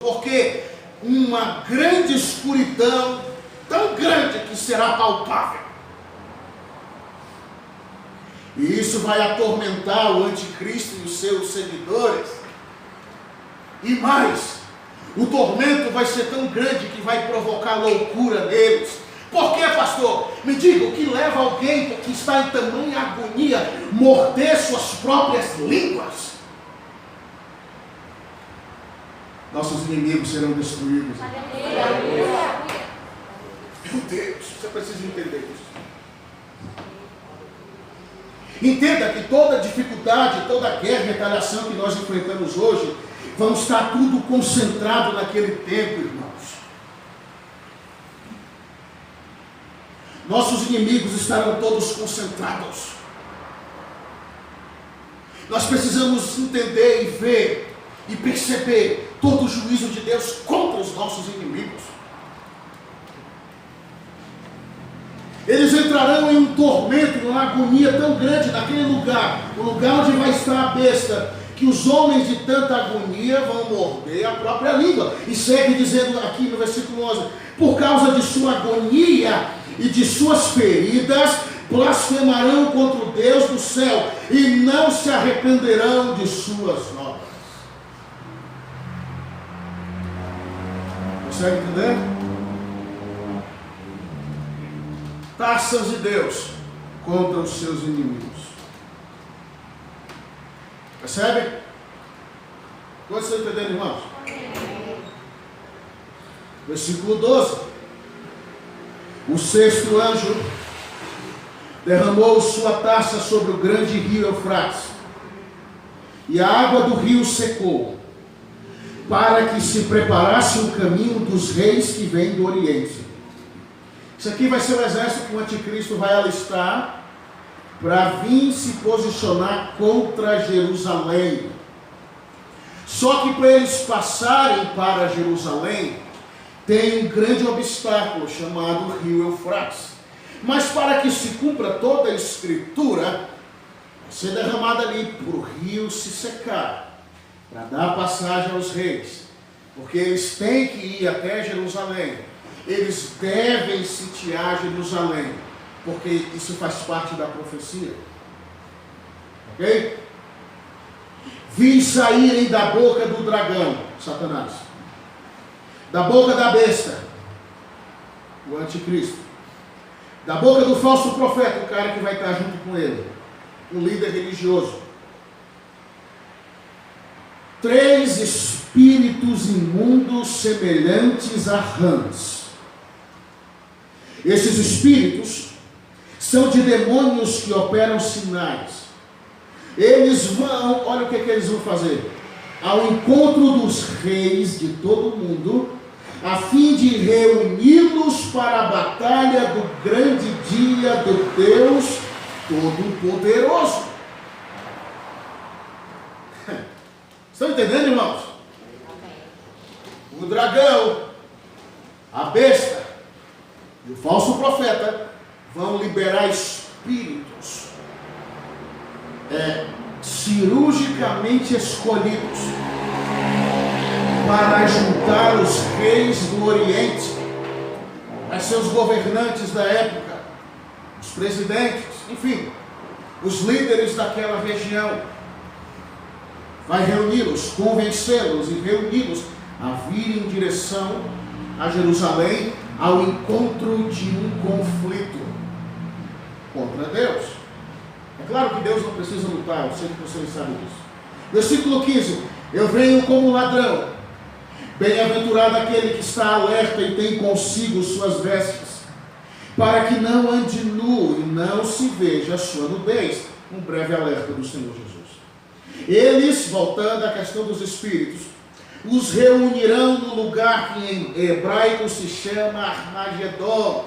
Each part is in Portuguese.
Porque uma grande escuridão, tão grande que será palpável. E isso vai atormentar o anticristo e os seus seguidores. E mais, o tormento vai ser tão grande que vai provocar loucura neles. Por quê, pastor? Me diga, o que leva alguém que está em tamanha agonia morder suas próprias línguas? Nossos inimigos serão destruídos. Meu Deus, você precisa entender isso. Entenda que toda dificuldade, toda guerra, retaliação que nós enfrentamos hoje, vão estar tudo concentrado naquele tempo, irmãos. Nossos inimigos estarão todos concentrados. Nós precisamos entender e ver e perceber todo o juízo de Deus contra os nossos inimigos. Eles entrarão em um tormento, em uma agonia tão grande naquele lugar, o lugar onde vai estar a besta, que os homens de tanta agonia vão morder a própria língua. E segue dizendo aqui no versículo 11: por causa de sua agonia e de suas feridas, blasfemarão contra o Deus do céu e não se arrependerão de suas obras. Consegue entender? Taças de Deus contra os seus inimigos. Percebe? Quantos estão entendendo, irmãos? Versículo 12. O sexto anjo derramou sua taça sobre o grande rio Eufrates, e a água do rio secou, para que se preparasse o caminho dos reis que vêm do Oriente. Isso aqui vai ser o exército que o anticristo vai alistar para vir se posicionar contra Jerusalém. Só que para eles passarem para Jerusalém, tem um grande obstáculo chamado rio Eufrates. Mas para que se cumpra toda a escritura, vai ser derramada ali para o rio se secar, para dar passagem aos reis, porque eles têm que ir até Jerusalém, eles devem sitiar Jerusalém, porque isso faz parte da profecia. Ok? Vi saírem da boca do dragão, Satanás, da boca da besta, o anticristo, da boca do falso profeta, o cara que vai estar junto com ele, o líder religioso, 3 espíritos imundos semelhantes a rãs. Esses espíritos são de demônios que operam sinais. Eles vão, olha o que eles vão fazer, ao encontro dos reis de todo o mundo, a fim de reuni-los para a batalha do grande dia do Deus Todo-Poderoso. Estão entendendo, irmãos? O dragão, a besta e o falso profeta vão liberar espíritos cirurgicamente escolhidos para juntar os reis do Oriente, vai ser os governantes da época, os presidentes, enfim, os líderes daquela região. Vai reuni-los, convencê-los e reuni-los a vir em direção a Jerusalém, ao encontro de um conflito contra Deus. É claro que Deus não precisa lutar, eu sei que vocês sabem disso. Versículo 15: eu venho como ladrão, bem-aventurado aquele que está alerta e tem consigo suas vestes, para que não ande nu e não se veja a sua nudez. Um breve alerta do Senhor Jesus. Eles, voltando à questão dos espíritos, os reunirão no lugar que em hebraico se chama Armagedon.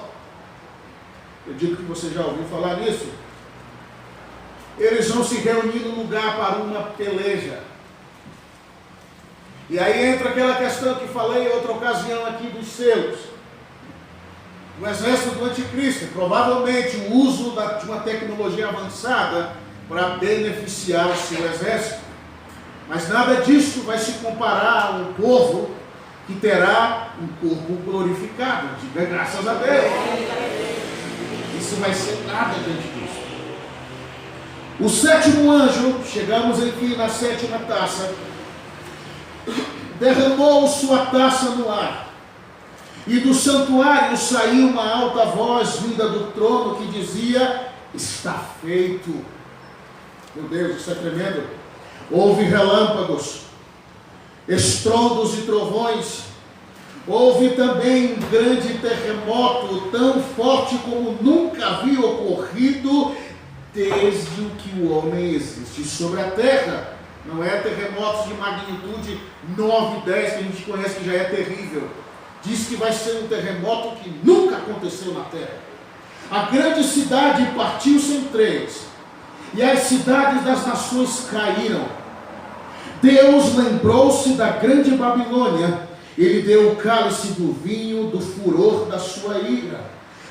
Eu digo que você já ouviu falar nisso. Eles vão se reunir no lugar para uma peleja. E aí entra aquela questão que falei em outra ocasião aqui dos selos. O exército do anticristo, provavelmente o uso de uma tecnologia avançada para beneficiar o seu exército. Mas nada disso vai se comparar a um povo que terá um corpo glorificado. Diga graças a Deus. Isso vai ser nada diante disso. O sétimo anjo, chegamos aqui na sétima taça, derramou sua taça no ar. E do santuário saiu uma alta voz vinda do trono que dizia: está feito. Meu Deus, isso é tremendo. Houve relâmpagos, estrondos e trovões. Houve também um grande terremoto, tão forte como nunca havia ocorrido desde que o homem existe sobre a terra. Não é terremotos de magnitude 9, 10 que a gente conhece, que já é terrível. Diz que vai ser um terremoto que nunca aconteceu na terra. A grande cidade partiu-se em três, e as cidades das nações caíram. Deus lembrou-se da grande Babilônia. Ele deu o cálice do vinho do furor da sua ira.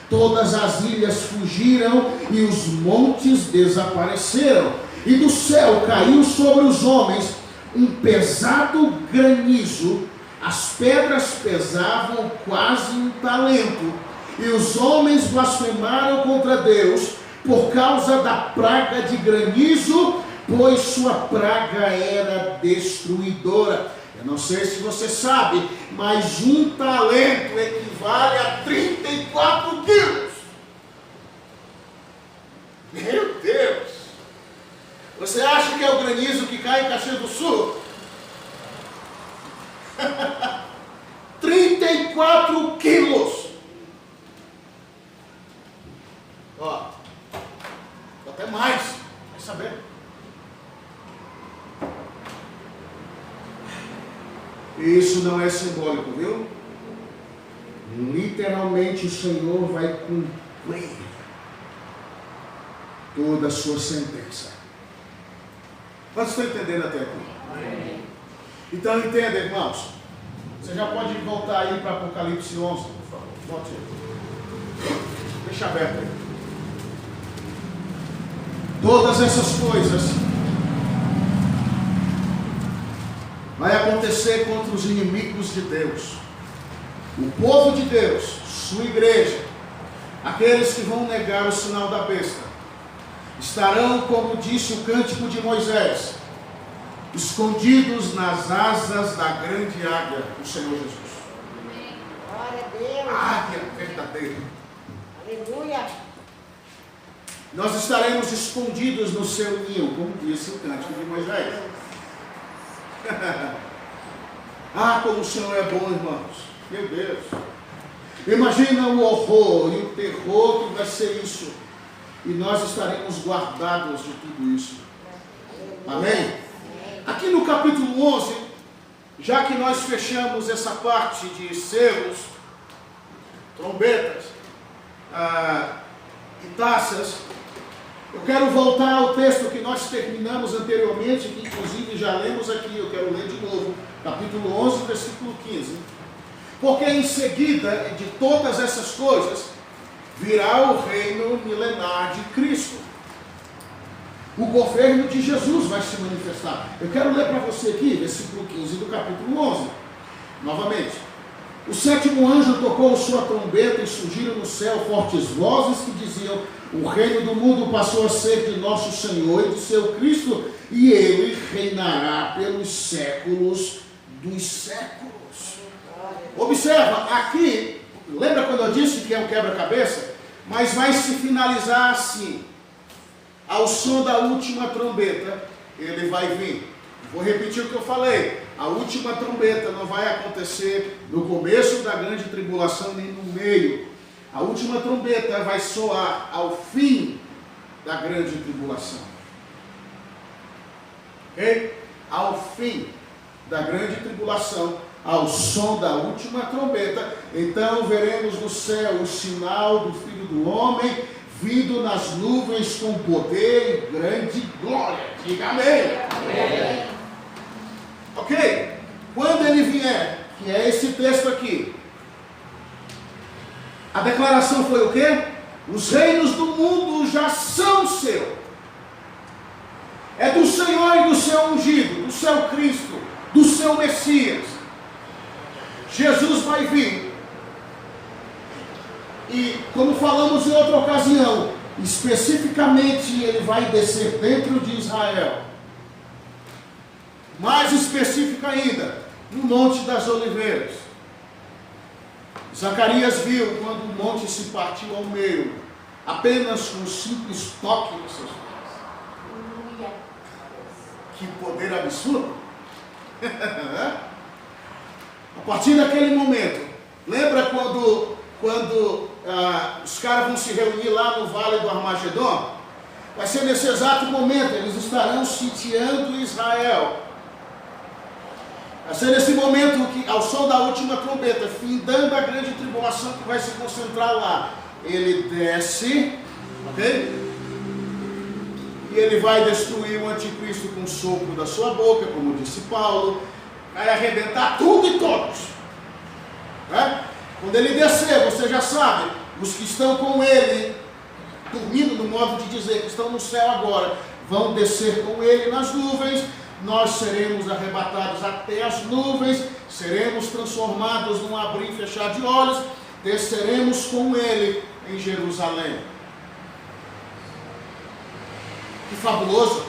Todas as ilhas fugiram e os montes desapareceram. E do céu caiu sobre os homens um pesado granizo. As pedras pesavam quase um talento. E os homens blasfemaram contra Deus por causa da praga de granizo, pois sua praga era destruidora. Eu não sei se você sabe, mas um talento equivale a 34 quilos. Meu Deus! Você acha que é o granizo que cai em Caxias do Sul? 34 quilos! Ó, até mais, vai saber. Isso não é simbólico, viu? Literalmente o Senhor vai cumprir toda a sua sentença. Mas estão entendendo até aqui? Amém. Então entenda, irmãos. Você já pode voltar aí para Apocalipse 11, por favor. Volte aí. Deixa aberto aí. Todas essas coisas vai acontecer contra os inimigos de Deus. O povo de Deus, sua igreja, aqueles que vão negar o sinal da besta, estarão, como disse o cântico de Moisés, escondidos nas asas da grande águia, o Senhor Jesus. Amém. Glória a Deus. Águia verdadeira. Aleluia. Nós estaremos escondidos no seu ninho, como disse o cântico de Moisés. Ah, como o Senhor é bom, irmãos. Meu Deus. Imagina o horror e o terror que vai ser isso. E nós estaremos guardados de tudo isso. Amém? Aqui no capítulo 11, já que nós fechamos essa parte de selos, trombetas e taças, eu quero voltar ao texto que nós terminamos anteriormente, que inclusive já lemos aqui, eu quero ler de novo, capítulo 11, versículo 15. Porque em seguida de todas essas coisas, virá o reino milenar de Cristo. O governo de Jesus vai se manifestar. Eu quero ler para você aqui, versículo 15 do capítulo 11. Novamente. O sétimo anjo tocou sua trombeta e surgiram no céu fortes vozes que diziam: o reino do mundo passou a ser de nosso Senhor e de seu Cristo, e ele reinará pelos séculos dos séculos. Observa, aqui, lembra quando eu disse que é um quebra-cabeça? Mas vai se finalizar assim. Ao som da última trombeta, ele vai vir. Vou repetir o que eu falei. A última trombeta não vai acontecer no começo da grande tribulação, nem no meio. A última trombeta vai soar ao fim da grande tribulação. Ok? Ao fim da grande tribulação, ao som da última trombeta, então veremos no céu o sinal do Filho do Homem, vindo nas nuvens com poder e grande glória. Diga amém. Amém. Ok? Quando ele vier, que é esse texto aqui, a declaração foi o quê? Os reinos do mundo já são seu. É do Senhor e do seu ungido, do seu Cristo, do seu Messias. Jesus vai vir. E como falamos em outra ocasião, especificamente ele vai descer dentro de Israel. Mais específico ainda, no Monte das Oliveiras. Zacarias viu quando o monte se partiu ao meio, apenas com um simples toque nos seus pés. Que poder absurdo! A partir daquele momento, lembra quando os caras vão se reunir lá no Vale do Armagedon? Vai ser nesse exato momento, eles estarão sitiando Israel. Vai ser nesse momento que, ao som da última trombeta, findando a grande tribulação que vai se concentrar lá, ele desce, ok? E ele vai destruir o anticristo com o sopro da sua boca, como disse Paulo, vai arrebentar tudo e todos. Né? Quando ele descer, você já sabe, os que estão com ele, dormindo no modo de dizer, que estão no céu agora, vão descer com ele nas nuvens. Nós seremos arrebatados até as nuvens, seremos transformados num abrir e fechar de olhos, desceremos com ele em Jerusalém. Que fabuloso!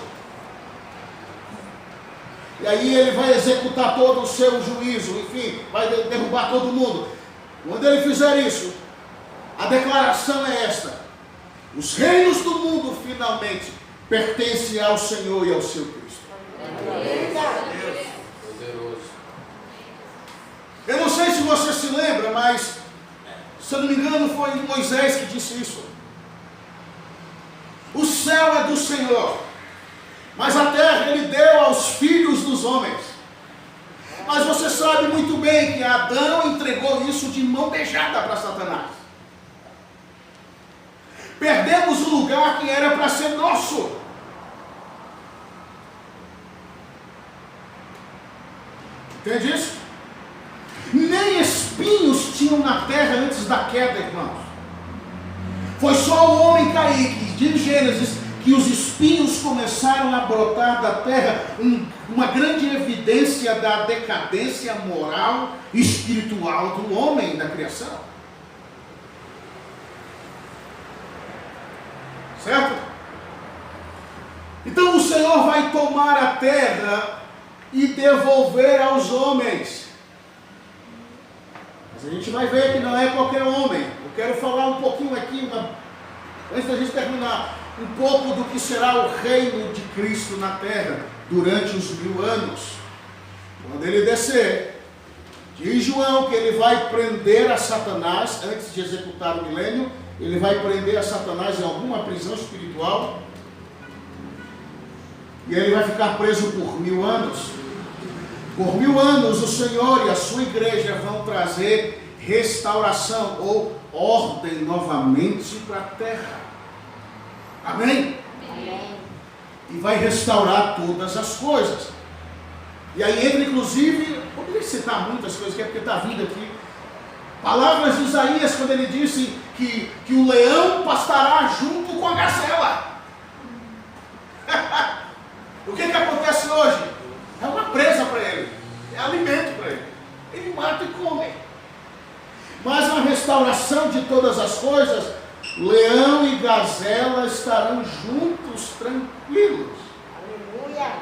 E aí ele vai executar todo o seu juízo, enfim, vai derrubar todo mundo. Quando ele fizer isso, a declaração é esta: os reinos do mundo finalmente pertencem ao Senhor e ao seu Cristo. Eu não sei se você se lembra, mas, se eu não me engano, foi Moisés que disse isso. O céu é do Senhor, mas a terra ele deu aos filhos dos homens. Mas você sabe muito bem que Adão entregou isso de mão beijada para Satanás. Perdemos o lugar que era para ser nosso. Entende isso? Nem espinhos tinham na terra antes da queda, irmãos. Foi só o homem cair, que diz Gênesis, que os espinhos começaram a brotar da terra, uma grande evidência da decadência moral e espiritual do homem, da criação. Certo? Então o Senhor vai tomar a terra e devolver aos homens. Mas a gente vai ver que não é qualquer homem. Eu quero falar um pouquinho aqui, antes da gente terminar, um pouco do que será o reino de Cristo na terra durante os 1000 anos. Quando ele descer, diz João que ele vai prender a Satanás, antes de executar o milênio, ele vai prender a Satanás em alguma prisão espiritual, e ele vai ficar preso por 1000 anos. Por 1000 anos o Senhor e a sua igreja vão trazer restauração ou ordem novamente para a terra. Amém? Amém. E vai restaurar todas as coisas. E aí entra inclusive, poderia citar muitas coisas, que é porque está vindo aqui, palavras de Isaías, quando ele disse que o leão pastará junto com a gazela. O que acontece hoje? É uma presa para ele, é alimento para ele. Ele mata e come. Mas na restauração de todas as coisas, leão e gazela estarão juntos, tranquilos. Aleluia.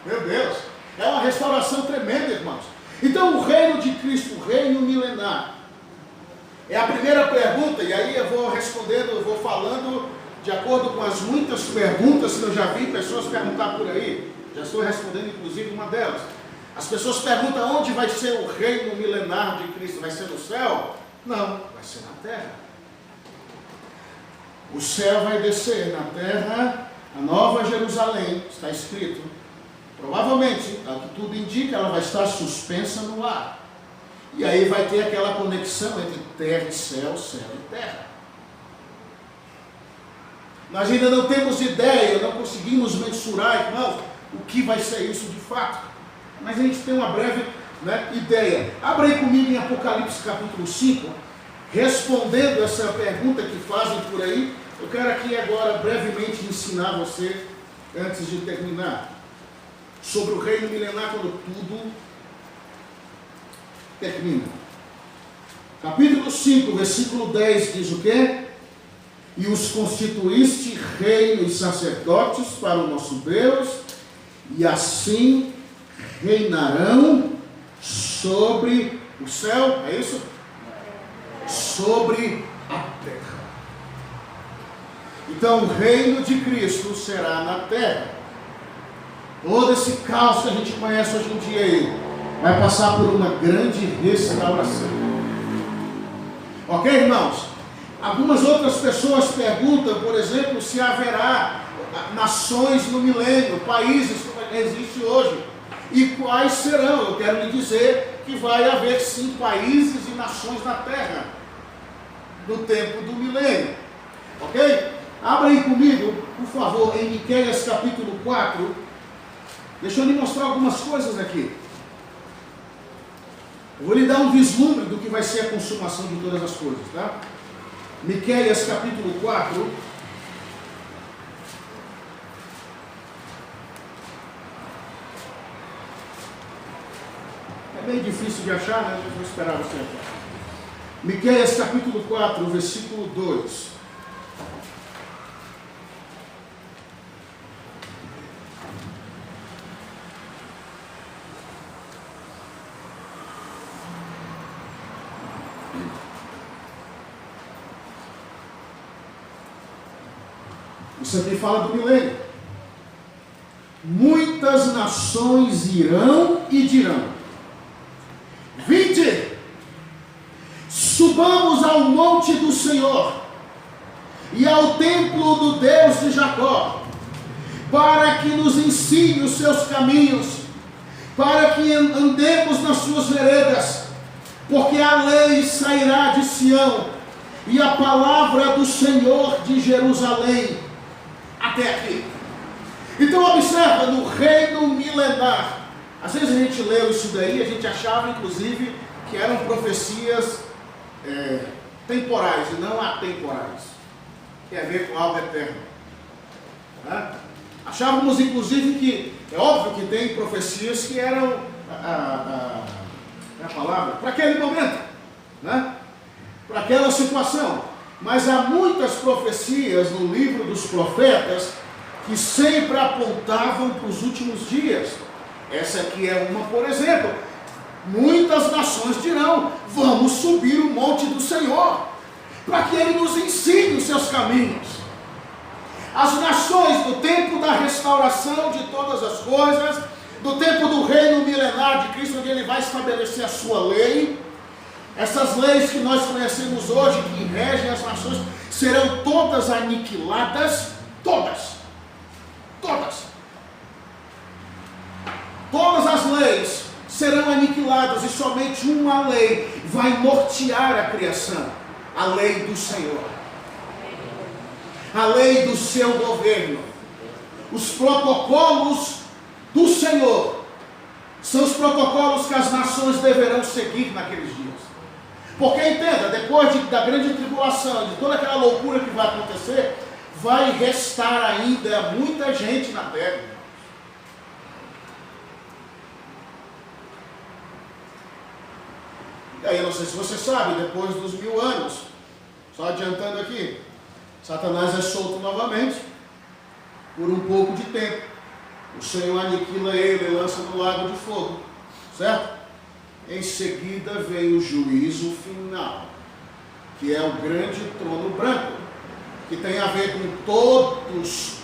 Meu Deus, é uma restauração tremenda, irmãos. Então o reino de Cristo, o reino milenar, é a primeira pergunta, e aí eu vou respondendo, eu vou falando de acordo com as muitas perguntas que eu já vi pessoas perguntar por aí. Já estou respondendo inclusive uma delas. As pessoas perguntam onde vai ser o reino milenar de Cristo. Vai ser no céu? Não, vai ser na terra. O céu vai descer na terra, a nova Jerusalém, está escrito. Provavelmente, ao que tudo indica, ela vai estar suspensa no ar. E aí vai ter aquela conexão entre terra e céu e terra. Nós ainda não temos ideia, não conseguimos mensurar, irmãos, o que vai ser isso de fato. Mas a gente tem uma breve ideia. Abra aí comigo em Apocalipse capítulo 5, respondendo essa pergunta que fazem por aí. Eu quero aqui agora brevemente ensinar você, antes de terminar. sobre o reino milenar quando tudo termina. Capítulo 5, versículo 10 diz o quê? E os constituíste reino e sacerdotes para o nosso Deus, e assim reinarão sobre o céu, é isso? Sobre a terra. Então o reino de Cristo será na terra. Todo esse caos que a gente conhece hoje em dia aí vai passar por uma grande restauração. Ok, irmãos? Algumas outras pessoas perguntam, por exemplo, se haverá nações no milênio, países como existe hoje. E quais serão? Eu quero lhe dizer que vai haver sim países e nações na terra no tempo do milênio. Ok? Abra aí comigo, por favor, em Miqueias capítulo 4. Deixa eu lhe mostrar algumas coisas aqui. Eu vou lhe dar um vislumbre do que vai ser a consumação de todas as coisas, tá? Miqueias capítulo 4. É bem difícil de achar, né? Mas vou esperar você achar. Miqueias capítulo 4, versículo 2. Isso aqui fala do milênio. Muitas nações irão e dirão: vinde, subamos ao monte do Senhor e ao templo do Deus de Jacó, para que nos ensine os seus caminhos, para que andemos nas suas veredas, porque a lei sairá de Sião e a palavra do Senhor de Jerusalém. Até aqui. Então observa, no reino milenar, às vezes a gente leu isso daí, a gente achava inclusive que eram profecias temporais e não atemporais. Tem a ver com algo eterno. Né? Achávamos inclusive que, é óbvio que tem profecias que eram a palavra, para aquele momento, né? Para aquela situação. Mas há muitas profecias no livro dos profetas que sempre apontavam para os últimos dias. Essa aqui é uma, por exemplo. Muitas nações dirão: vamos subir o monte do Senhor, para que Ele nos ensine os seus caminhos. As nações do tempo da restauração de todas as coisas, do tempo do reino milenar de Cristo, onde Ele vai estabelecer a sua lei. Essas leis que nós conhecemos hoje, que regem as nações, serão todas aniquiladas, todas. Todas as leis serão aniquiladas e somente uma lei vai nortear a criação, a lei do Senhor, a lei do seu governo. Os protocolos do Senhor são os protocolos que as nações deverão seguir naqueles dias. Porque entenda, depois da grande tribulação, de toda aquela loucura que vai acontecer, vai restar ainda muita gente na terra. E aí, eu não sei se você sabe, depois dos 1000 anos, só adiantando aqui, Satanás é solto novamente, por um pouco de tempo. O Senhor aniquila ele e lança no lago de fogo, certo? Em seguida vem o juízo final, que é o grande trono branco, que tem a ver com todos,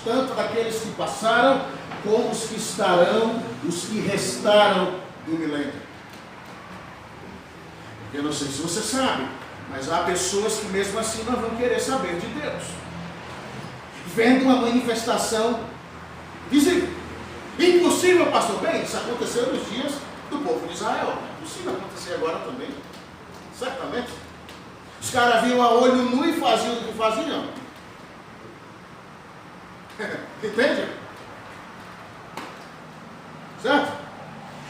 tanto daqueles que passaram, como os que estarão, os que restaram do milênio. Eu não sei se você sabe, mas há pessoas que mesmo assim não vão querer saber de Deus, vendo uma manifestação visível. Impossível, pastor, bem, isso aconteceu nos dias do povo de Israel. É possível acontecer agora também, certamente. Os caras viam a olho nu e faziam o que faziam. Entende? Certo?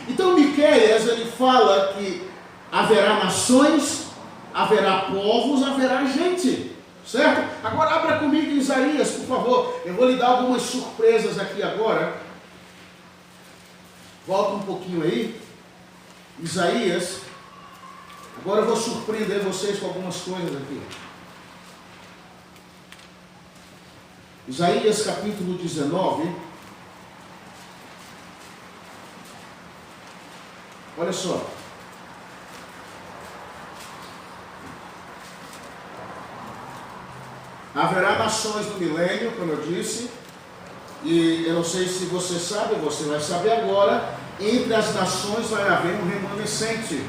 Então Miqueias, ele fala que haverá nações, haverá povos, haverá gente. Certo? Agora abra comigo em Isaías, por favor. Eu vou lhe dar algumas surpresas aqui agora. Volta um pouquinho aí. Isaías. Agora eu vou surpreender vocês com algumas coisas aqui. Isaías capítulo 19. Olha só. Haverá nações no milênio, como eu disse, e eu não sei se você sabe, você vai saber agora, entre as nações vai haver um remanescente,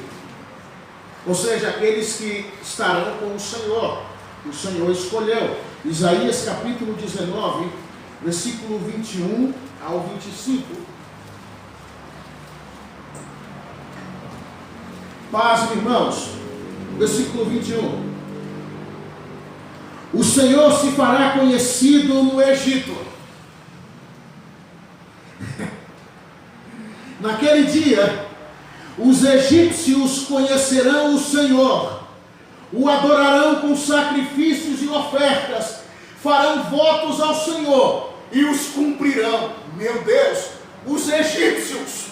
ou seja, aqueles que estarão com o Senhor, que o Senhor escolheu. Isaías capítulo 19, versículo 21 ao 25. Paz, irmãos, versículo 21. O Senhor se fará conhecido no Egito. Naquele dia, os egípcios conhecerão o Senhor, o adorarão com sacrifícios e ofertas, farão votos ao Senhor e os cumprirão. Meu Deus, os egípcios,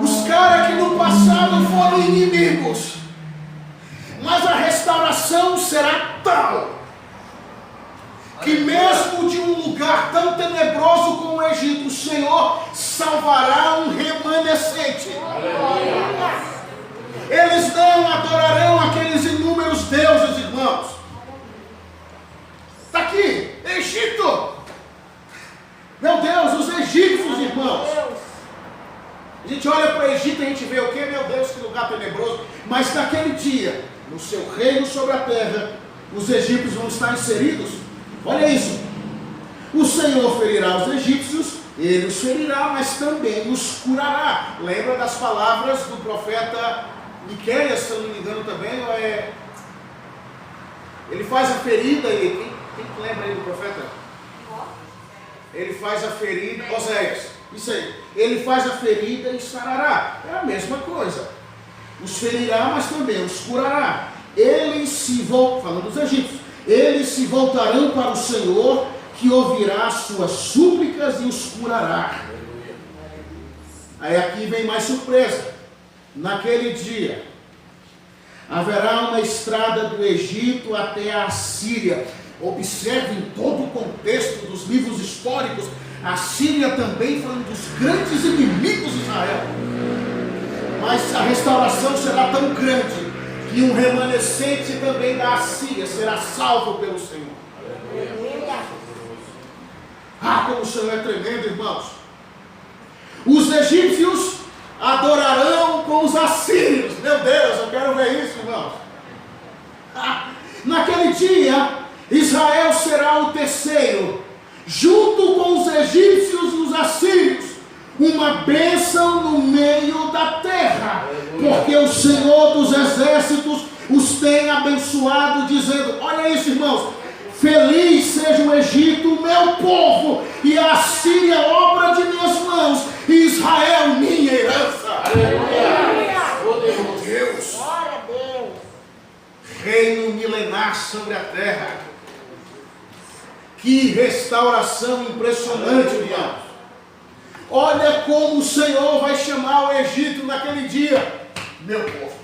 os caras que no passado foram inimigos, mas a restauração será tal que mesmo de um lugar tão tenebroso como o Egito, o Senhor salvará um remanescente. Eles não adorarão aqueles inúmeros deuses, irmãos. Está aqui, Egito. Meu Deus, os egípcios, irmãos. A gente olha para o Egito e a gente vê o quê? Meu Deus, que lugar tenebroso. Mas naquele dia, no seu reino sobre a terra, os egípcios vão estar inseridos. Olha isso. O Senhor ferirá os egípcios, ele os ferirá, mas também os curará. Lembra das palavras do profeta Miqueias, se eu não me engano também, ou é... Ele faz a ferida, e quem lembra aí do profeta? Ele faz a ferida, Oséias, isso aí. Ele faz a ferida e sarará. É a mesma coisa. Os ferirá, mas também os curará. Eles se vão, falando dos egípcios, eles se voltarão para o Senhor, que ouvirá as suas súplicas e os curará. Aí aqui vem mais surpresa. Naquele dia, haverá uma estrada do Egito até a Assíria. Observem todo o contexto dos livros históricos. A Síria também foi um dos grandes inimigos de Israel. Mas a restauração será tão grande que um remanescente também da Assíria será salvo pelo Senhor. Ah, como o Senhor é tremendo, irmãos. Os egípcios adorarão com os assírios. Meu Deus, eu quero ver isso, irmãos. Ah, naquele dia, Israel será o terceiro, junto com os egípcios e os assírios, uma bênção no meio da terra, porque o Senhor dos exércitos os tem abençoado, dizendo: olha isso, irmãos, feliz seja o Egito, meu povo, e a Síria, obra de minhas mãos, e Israel, minha herança. Aleluia! Oh Deus! Glória a Deus! Reino milenar sobre a terra. Que restauração impressionante, irmãos. Olha como o Senhor vai chamar o Egito naquele dia, meu povo.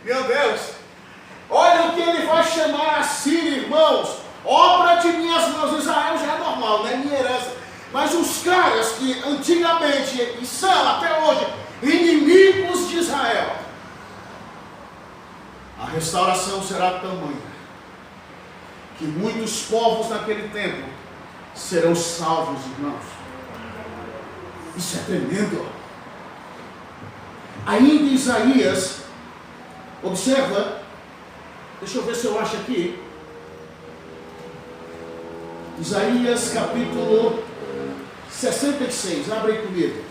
Meu Deus! Olha o que ele vai chamar a Síria, irmãos. Obra de minhas mãos. Israel já é normal, né? Minha herança. Mas os caras que antigamente, e são até hoje, inimigos de Israel, a restauração será tamanha que muitos povos naquele tempo serão salvos, irmãos. Isso é tremendo. Ainda Isaías, observa, deixa eu ver se eu acho aqui. Isaías capítulo 66, abre aí comigo.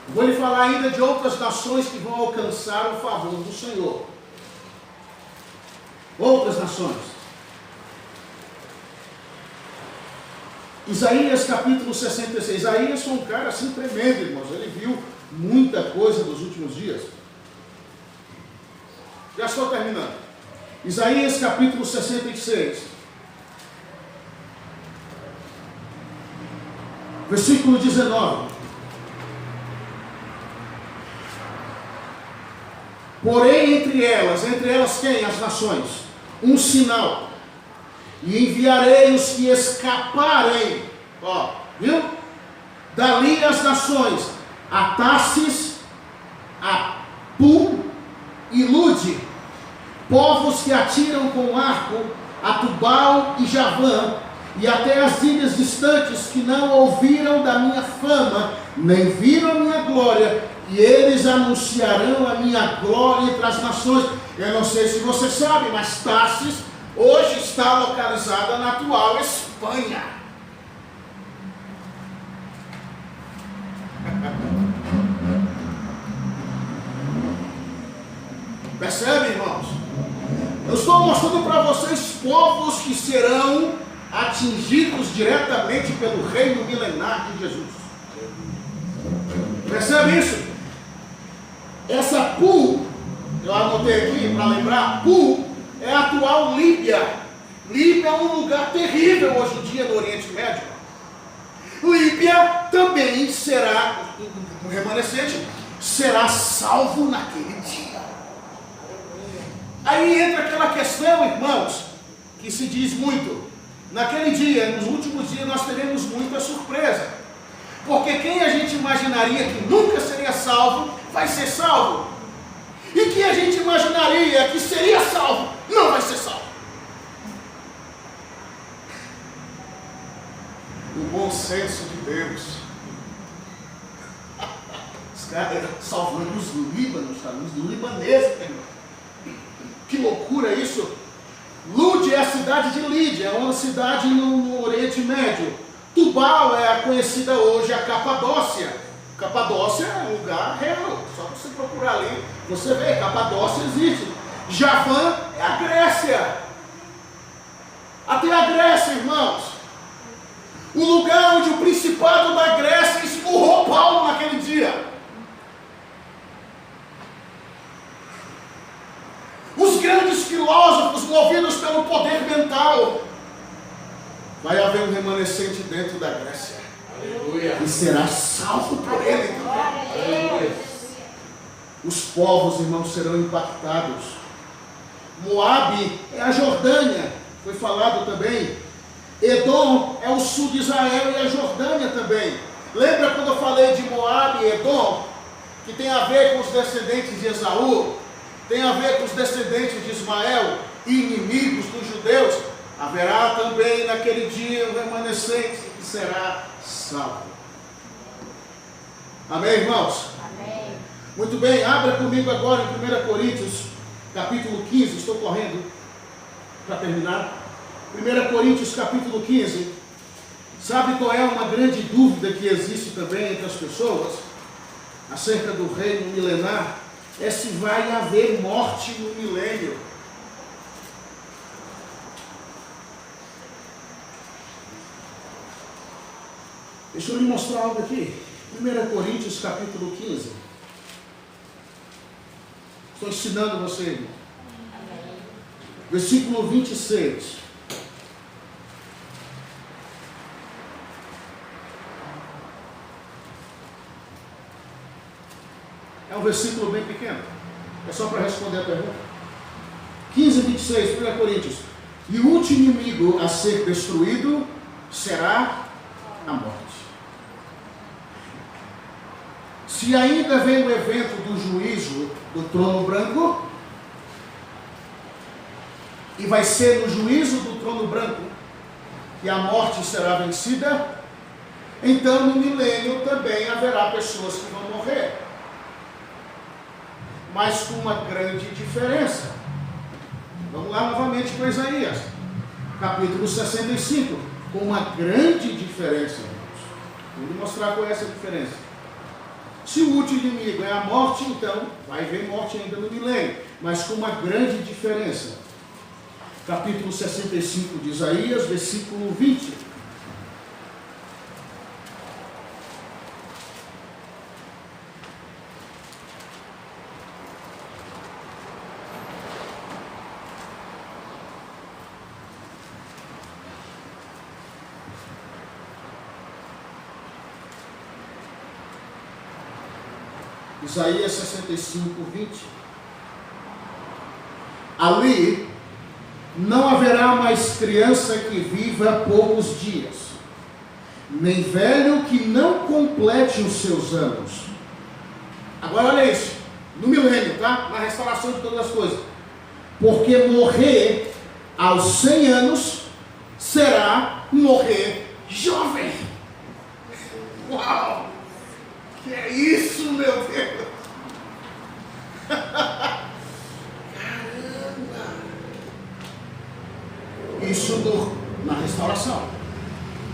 Vou lhe falar ainda de outras nações que vão alcançar o favor do Senhor. Outras nações. Isaías capítulo 66. Isaías foi um cara assim tremendo, irmãos. Ele viu muita coisa nos últimos dias. Já estou terminando. Isaías capítulo 66. Versículo 19. Porém, entre elas quem? As nações, um sinal, e enviarei os que escaparem, ó, viu? Dali as nações, a Tarsis, a Pul e Lude, povos que atiram com arco, a Tubal e Javã, e até as ilhas distantes que não ouviram da minha fama, nem viram a minha glória, e eles anunciarão a minha glória entre as nações. Eu não sei se você sabe, mas Tarsis hoje está localizada na atual Espanha. Percebe, irmãos? Eu estou mostrando para vocês povos que serão atingidos diretamente pelo reino milenar de Jesus. Percebe isso? Essa Pul, eu anotei aqui para lembrar, Pul é a atual Líbia. Líbia é um lugar terrível hoje em dia no Oriente Médio. Líbia também será, o remanescente, será salvo naquele dia. Aí entra aquela questão, irmãos, que se diz muito. Naquele dia, nos últimos dias, nós teremos muita surpresa. Porque quem a gente imaginaria que nunca seria salvo, vai ser salvo. E quem a gente imaginaria que seria salvo, não vai ser salvo. O bom senso de Deus. Os caras salvando os líbanos, os libaneses. Que loucura isso. Lude é a cidade de Lídia, é uma cidade no Oriente Médio. Tubal é a conhecida hoje a Capadócia. Capadócia é um lugar real. Só você procurar ali, você vê, Capadócia existe. Javã é a Grécia. Até a Grécia, irmãos. O lugar onde o principado da Grécia esmurrou Paulo naquele dia. Os grandes filósofos movidos pelo poder mental. Vai haver um remanescente dentro da Grécia. Aleluia. E será salvo por ele. Aleluia. Os povos, irmãos, serão impactados. Moabe é a Jordânia. Foi falado também. Edom é o sul de Israel e a Jordânia também. Lembra quando eu falei de Moabe e Edom? Que tem a ver com os descendentes de Esaú. Tem a ver com os descendentes de Ismael, inimigos dos judeus. Haverá também naquele dia um remanescente que será salvo. Amém, irmãos? Amém. Muito bem, abra comigo agora em 1 Coríntios, capítulo 15. Estou correndo para terminar. 1 Coríntios, capítulo 15. Sabe qual é uma grande dúvida que existe também entre as pessoas acerca do reino milenar? É se vai haver morte no milênio. Deixa eu lhe mostrar algo aqui. 1 Coríntios capítulo 15. Estou ensinando você, irmão. Versículo 26. É um versículo bem pequeno. É só para responder a pergunta. 15, 26, 1 Coríntios. E o último inimigo a ser destruído será a morte. Se ainda vem o evento do juízo do trono branco, e vai ser no juízo do trono branco que a morte será vencida, então no milênio também haverá pessoas que vão morrer. Mas com uma grande diferença. Vamos lá novamente com Isaías, capítulo 65, com uma grande diferença, irmãos. Vou lhe mostrar qual é essa diferença. Se o último inimigo é a morte, então vai haver morte ainda no milênio, mas com uma grande diferença. Capítulo 65 de Isaías, versículo 20. Isaías 65, 20. Ali não haverá mais criança que viva poucos dias, nem velho que não complete os seus anos. Agora olha isso, no milênio, tá? Na restauração de todas as coisas. Porque morrer aos 100 anos será morrer jovem. Uau! Que é isso, meu Deus? Caramba! Isso na restauração.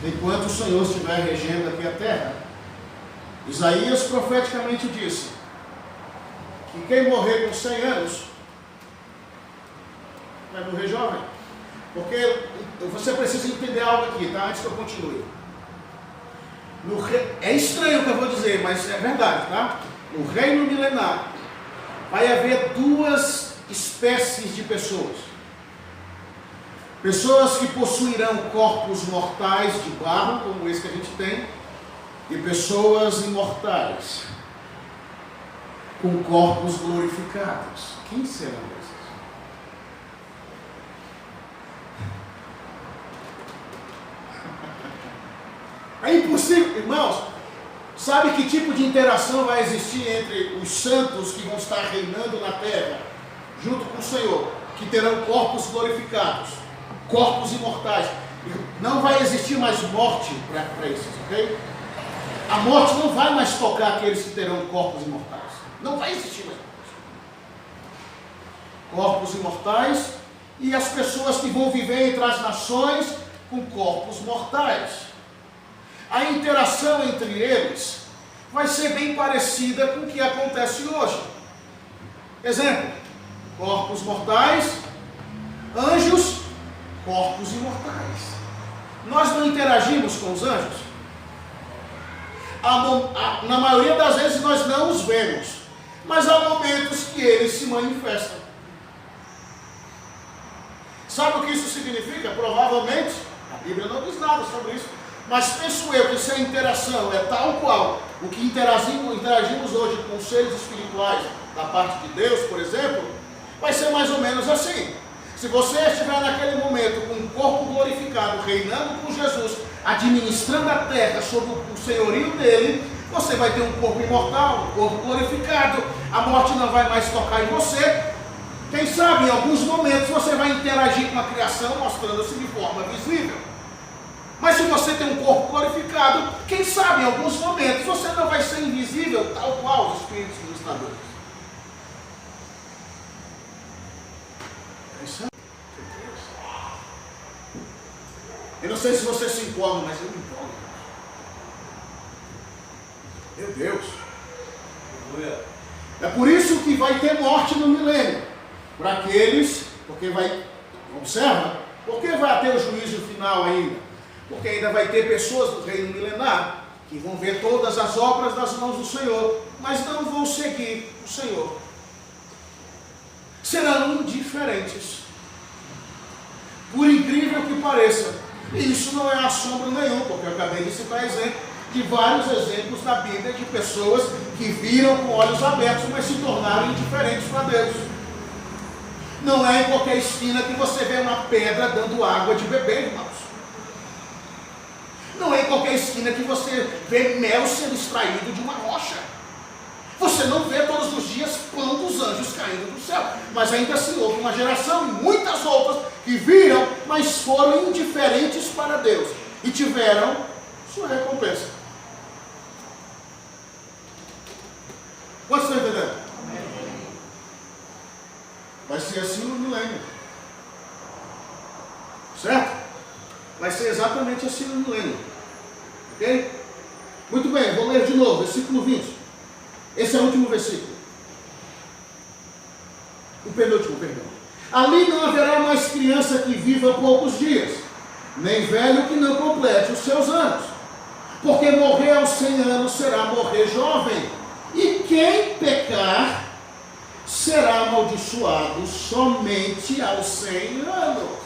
Enquanto o Senhor estiver regendo aqui a terra, Isaías profeticamente disse que quem morrer com 100 anos vai morrer jovem. Porque você precisa entender algo aqui, tá? Antes que eu continue. É estranho o que eu vou dizer, mas é verdade, tá? No reino milenar vai haver duas espécies de pessoas. Pessoas que possuirão corpos mortais de barro, como esse que a gente tem, e pessoas imortais, com corpos glorificados. Quem serão esses? É impossível, irmãos. Sabe que tipo de interação vai existir entre os santos que vão estar reinando na terra, junto com o Senhor, que terão corpos glorificados, corpos imortais? Não vai existir mais morte para esses, ok? A morte não vai mais tocar aqueles que terão corpos imortais. Não vai existir mais morte. Corpos imortais e as pessoas que vão viver entre as nações com corpos mortais. A interação entre eles vai ser bem parecida com o que acontece hoje. Exemplo, corpos mortais, anjos, corpos imortais. Nós não interagimos com os anjos? Na maioria das vezes nós não os vemos, mas há momentos que eles se manifestam. Sabe o que isso significa? Provavelmente, a Bíblia não diz nada sobre isso, mas penso eu que se a interação é tal qual o que interagimos hoje com os seres espirituais da parte de Deus, por exemplo, vai ser mais ou menos assim. Se você estiver naquele momento com um corpo glorificado, reinando com Jesus, administrando a terra sob o senhorio dele, você vai ter um corpo imortal, um corpo glorificado, a morte não vai mais tocar em você. Quem sabe em alguns momentos você vai interagir com a criação mostrando-se de forma visível. Mas se você tem um corpo glorificado, quem sabe em alguns momentos você não vai ser invisível, tal qual os espíritos ministradores. Eu não sei se você se empolga, mas eu me empolgo. Meu Deus. É por isso que vai ter morte no milênio. Para aqueles, porque vai, observa, porque vai ter o juízo final ainda? Porque ainda vai ter pessoas do reino milenar que vão ver todas as obras das mãos do Senhor, mas não vão seguir o Senhor. Serão indiferentes. Por incrível que pareça. E isso não é assombro nenhum, porque eu acabei de citar exemplo de vários exemplos da Bíblia de pessoas que viram com olhos abertos, mas se tornaram indiferentes para Deus. Não é em qualquer esquina que você vê uma pedra dando água de beber, irmãos. Não é em qualquer esquina que você vê mel sendo extraído de uma rocha. Você não vê todos os dias pão dos anjos caindo do céu. Mas ainda assim houve uma geração e muitas outras que viram, mas foram indiferentes para Deus. E tiveram sua recompensa. Quantos estão entendendo? Vai ser assim no milênio. Certo? Vai ser exatamente assim no milênio. Ok? Muito bem, vou ler de novo, versículo 20. Esse é o último versículo. O penúltimo, perdão. Ali não haverá mais criança que viva poucos dias, nem velho que não complete os seus anos. Porque morrer aos 100 anos será morrer jovem. E quem pecar será amaldiçoado somente aos 100 anos.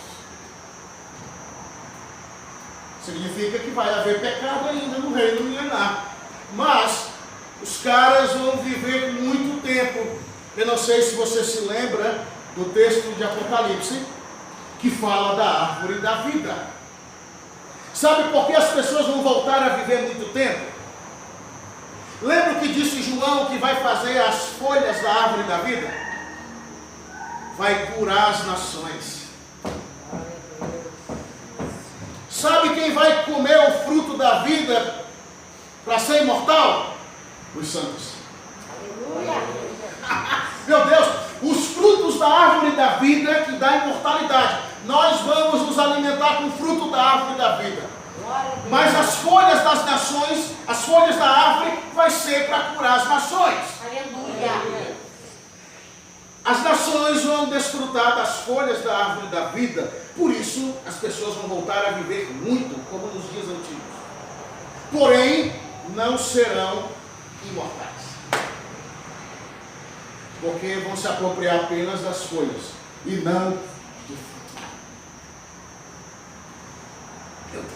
Significa que vai haver pecado ainda no reino milenar. Mas Os caras vão viver muito tempo. Eu não sei se você se lembra do texto de Apocalipse, que fala da árvore da vida. Sabe por que as pessoas vão voltar a viver muito tempo? Lembra o que disse João que vai fazer as folhas da árvore da vida? Vai curar as nações. Sabe quem vai comer o fruto da vida para ser imortal? Os santos. Aleluia. Meu Deus, os frutos da árvore da vida que dá imortalidade. Nós vamos nos alimentar com o fruto da árvore da vida. Mas as folhas das nações, as folhas da árvore, vai ser para curar as nações. Aleluia. As nações vão desfrutar das folhas da árvore da vida. Por isso, as pessoas vão voltar a viver muito, como nos dias antigos. Porém, não serão imortais. Porque vão se apropriar apenas das folhas e não do fruto. Meu Deus.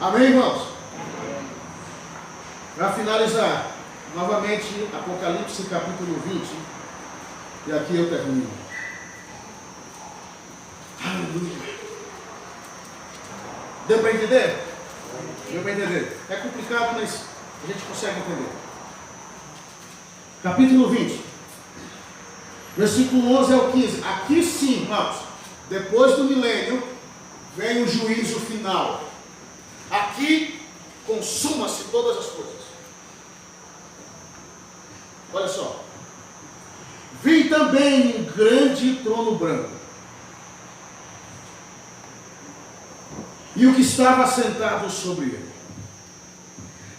Amém, irmãos? Para finalizar, novamente, Apocalipse capítulo 20. E aqui eu termino. Aleluia. Deu para entender? Deu para entender? É complicado, mas a gente consegue entender. Capítulo 20. Versículo 11 ao 15. Aqui sim, irmãos, depois do milênio, vem o juízo final. Aqui consuma-se todas as coisas. Olha só. Vi também um grande trono branco. E o que estava sentado sobre ele.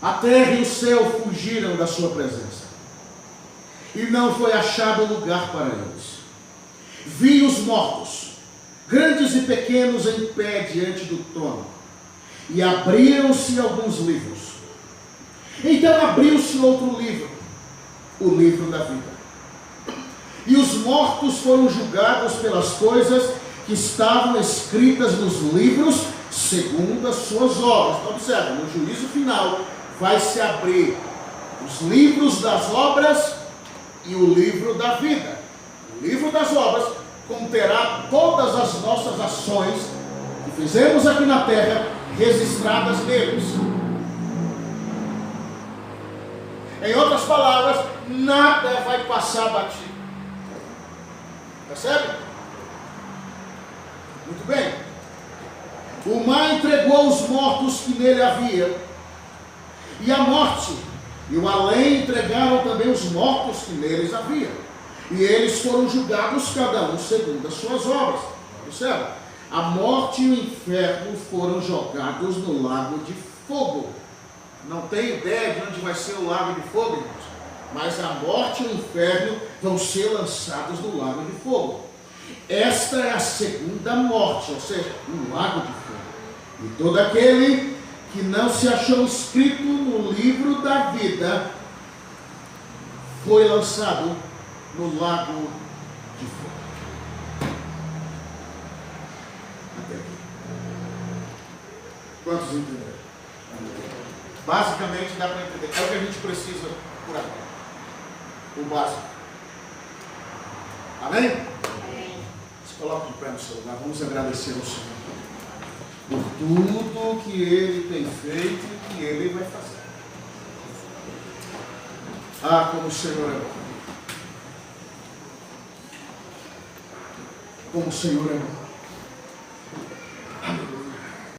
A terra e o céu fugiram da sua presença. E não foi achado lugar para eles. Vi os mortos, grandes e pequenos, em pé diante do trono. E abriram-se alguns livros. Então abriu-se outro livro, o livro da vida. E os mortos foram julgados pelas coisas que estavam escritas nos livros, segundo as suas obras. Então observa, no juízo final vai se abrir os livros das obras e o livro da vida. O livro das obras conterá todas as nossas ações que fizemos aqui na terra, registradas neles. Em outras palavras, nada vai passar batido. Percebe? Muito bem. O mar entregou os mortos que nele havia, e a morte e o além entregaram também os mortos que neles havia, e eles foram julgados cada um segundo as suas obras. Observa, a morte e o inferno foram jogados no lago de fogo. Não tenho ideia de onde vai ser o lago de fogo, irmãos, mas a morte e o inferno vão ser lançados no lago de fogo. Esta é a segunda morte, ou seja, o lago de fogo. E todo aquele que não se achou escrito no livro da vida foi lançado no lago de fogo. Até aqui. Quantos entenderam? Basicamente dá para entender. É o que a gente precisa por agora. O básico. Amém? Amém. Se coloque de pé no seu lugar. Vamos agradecer ao Senhor por tudo que Ele tem feito e que Ele vai fazer. Ah, como o Senhor é bom. Como o Senhor é bom.